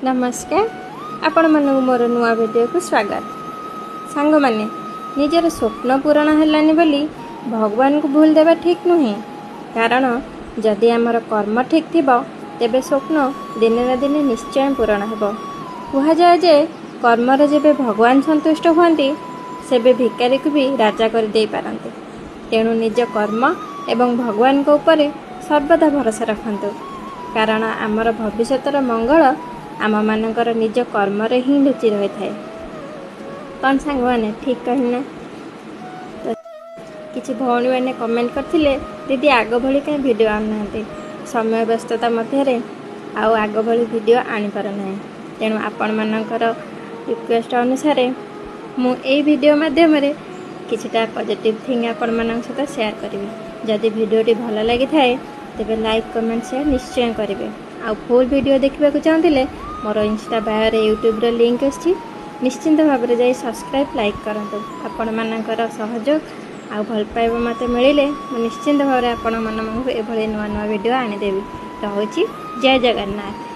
नमस्कार आपण मानक मोर नुआ वीडियो को स्वागत। सांग माने निजर स्वप्न पूरण हेलानी बोली भगवान को भूल देवा ठीक नुहे। कारण जदि आमर कर्म ठीक थिबो तेबे स्वप्न दिने ना दिने निश्चय पूरण हेबो। कहा जाए जे कर्मरे जेबे भगवान संतुष्ट हुआंती सेबे भिकारी को भी राजा कर दे पारंते। तेणु निज कर्म एवं भगवान को ऊपर सर्वदा भरोसा रखंतु। कारण आमर भविष्यतर मंगल आम मानकर निज कर्मरे ही लुचि रही थाए। कौन सांग मैंने ठीक कहना। तो किसी भौणी मैंने कमेंट करथिले दीदी आग भली कहीं वीडियो आना समय व्यस्तता मध्य आग भली वीडियो आनी पार ना। तेणु आपण मानकर रिक्वेस्ट अनुसार मु ए वीडियो माध्यम किछिटा पॉजिटिव थिंग आपण मानक सहित शेयर करी। जदि वीडियोटी भल लगी थाए तेबे लाइक कमेंट शेयर निश्चय करेंगे। आ फुल वीडियो देखा चाहते मोर इंस्टा बायो यूट्यूब लिंक अच्छी निश्चिंत भाव में जाई सब्सक्राइब लाइक करूँ। आपण मानकर सहयोग आ भल पाइबा मत मिले निश्चिंत भाव में आपण मान एभली नुआ नुआ वीडियो आनीदेवी। रहुछि जय जगन्नाथ।